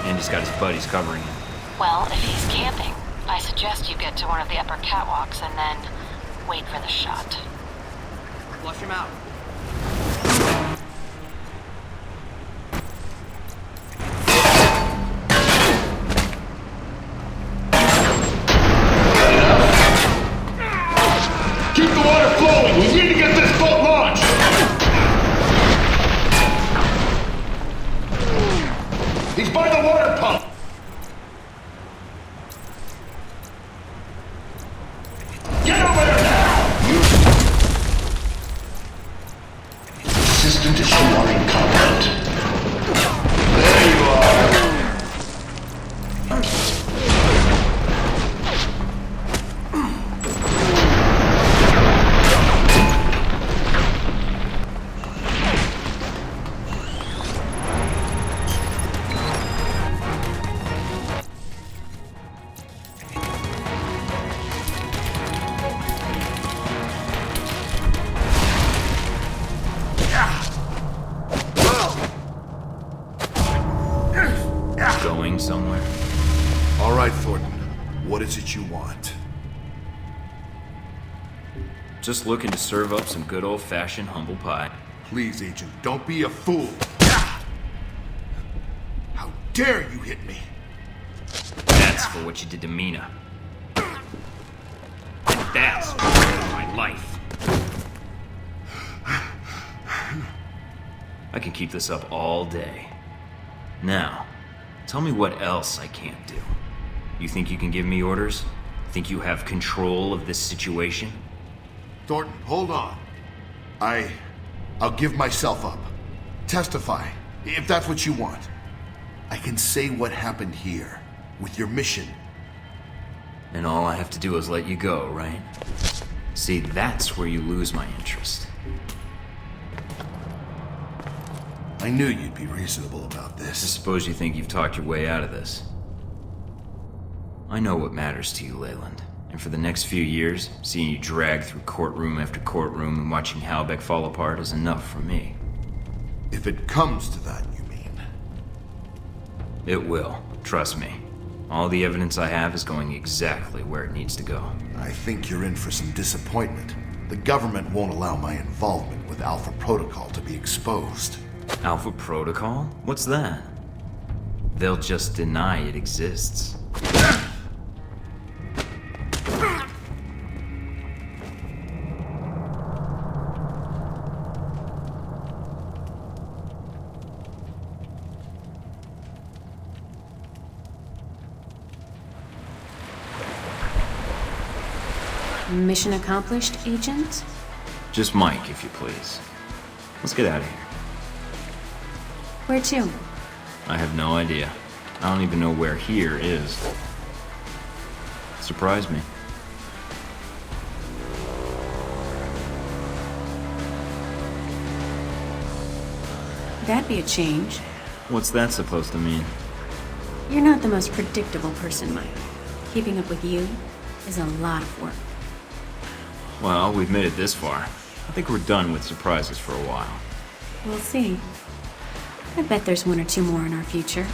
And he's got his buddies covering him. Well, if he's camping, I suggest you get to one of the upper catwalks and then wait for the shot. Flush him out. Keep the water flowing! We need to get this boat launched! He's by the water pump! Get over there now! Assistant is shoreline competent. There you are! Going somewhere. All right, Thornton. What is it you want? Just looking to serve up some good old-fashioned humble pie. Please, Agent, don't be a fool. How dare you hit me? That's for what you did to Mina. And that's for my life. I can keep this up all day. Now, tell me what else I can't do. You think you can give me orders? Think you have control of this situation? Thornton, hold on. I'll give myself up. Testify, if that's what you want. I can say what happened here, with your mission. And all I have to do is let you go, right? See, that's where you lose my interest. I knew you'd be reasonable about I this. suppose you think you've talked your way out of this. I know what matters to you, Leyland. And for the next few years, seeing you drag through courtroom after courtroom and watching Halbeck fall apart is enough for me. If it comes to that, you mean? It will. Trust me. All the evidence I have is going exactly where it needs to go. I think you're in for some disappointment. The government won't allow my involvement with Alpha Protocol to be exposed. Alpha Protocol? What's that? They'll just deny it exists. Mission accomplished, Agent? Just Mike, if you please. Let's get out of here. Where to? I have no idea. I don't even know where here is. Surprise me. That'd be a change. What's that supposed to mean? You're not the most predictable person, Mike. Keeping up with you is a lot of work. Well, we've made it this far. I think we're done with surprises for a while. We'll see. I bet there's one or two more in our future.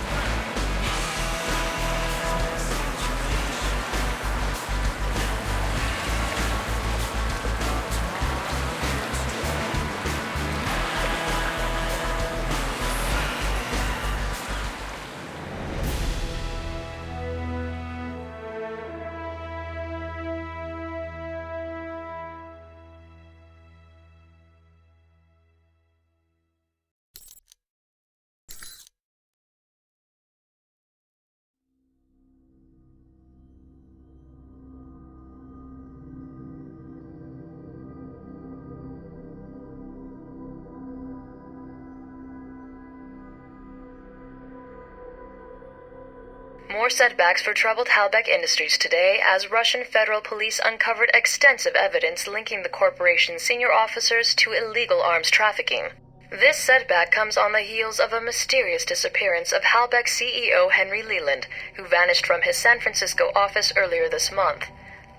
More setbacks for troubled Halbeck Industries today as Russian federal police uncovered extensive evidence linking the corporation's senior officers to illegal arms trafficking. This setback comes on the heels of a mysterious disappearance of Halbeck CEO Henry Leland, who vanished from his San Francisco office earlier this month.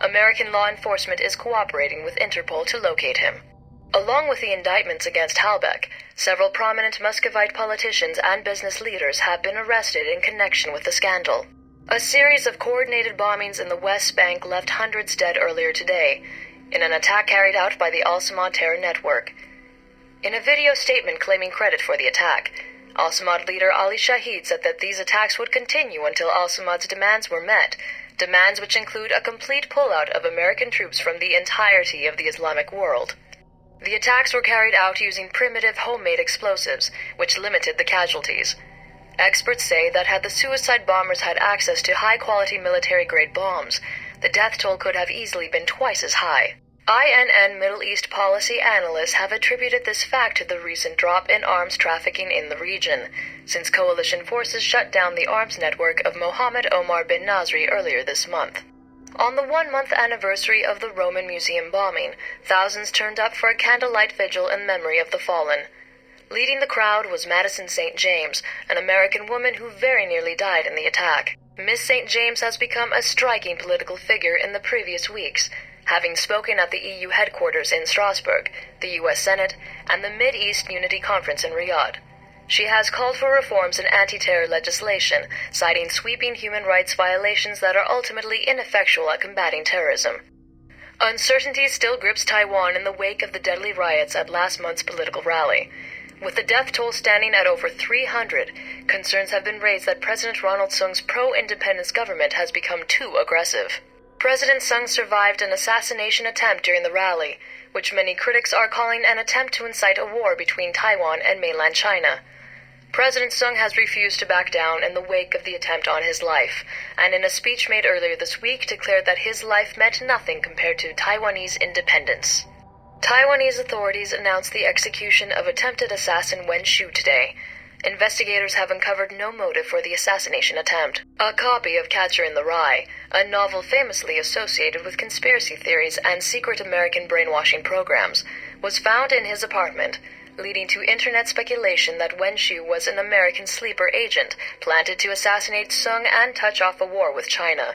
American law enforcement is cooperating with Interpol to locate him. Along with the indictments against Halbeck, several prominent Muscovite politicians and business leaders have been arrested in connection with the scandal. A series of coordinated bombings in the West Bank left hundreds dead earlier today, in an attack carried out by the Al-Samad terror network. In a video statement claiming credit for the attack, Al-Samad leader Ali Shahid said that these attacks would continue until Al-Samad's demands were met, demands which include a complete pullout of American troops from the entirety of the Islamic world. The attacks were carried out using primitive homemade explosives, which limited the casualties. Experts say that had the suicide bombers had access to high-quality military-grade bombs, the death toll could have easily been twice as high. INN Middle East policy analysts have attributed this fact to the recent drop in arms trafficking in the region, since coalition forces shut down the arms network of Mohammed Omar bin Nasri earlier this month. On the one-month anniversary of the Roman Museum bombing, thousands turned up for a candlelight vigil in memory of the fallen. Leading the crowd was Madison St. James, an American woman who very nearly died in the attack. Miss St. James has become a striking political figure in the previous weeks, having spoken at the EU headquarters in Strasbourg, the US Senate, and the Mid-East Unity Conference in Riyadh. She has called for reforms in anti-terror legislation, citing sweeping human rights violations that are ultimately ineffectual at combating terrorism. Uncertainty still grips Taiwan in the wake of the deadly riots at last month's political rally. With the death toll standing at over 300, concerns have been raised that President Ronald Sung's pro-independence government has become too aggressive. President Sung survived an assassination attempt during the rally, which many critics are calling an attempt to incite a war between Taiwan and mainland China. President Sung has refused to back down in the wake of the attempt on his life, and in a speech made earlier this week declared that his life meant nothing compared to Taiwanese independence. Taiwanese authorities announced the execution of attempted assassin Wen Shu today. Investigators have uncovered no motive for the assassination attempt. A copy of Catcher in the Rye, a novel famously associated with conspiracy theories and secret American brainwashing programs, was found in his apartment, leading to internet speculation that Wen Shu was an American sleeper agent planted to assassinate Sung and touch off a war with China.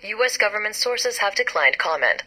U.S. government sources have declined comment.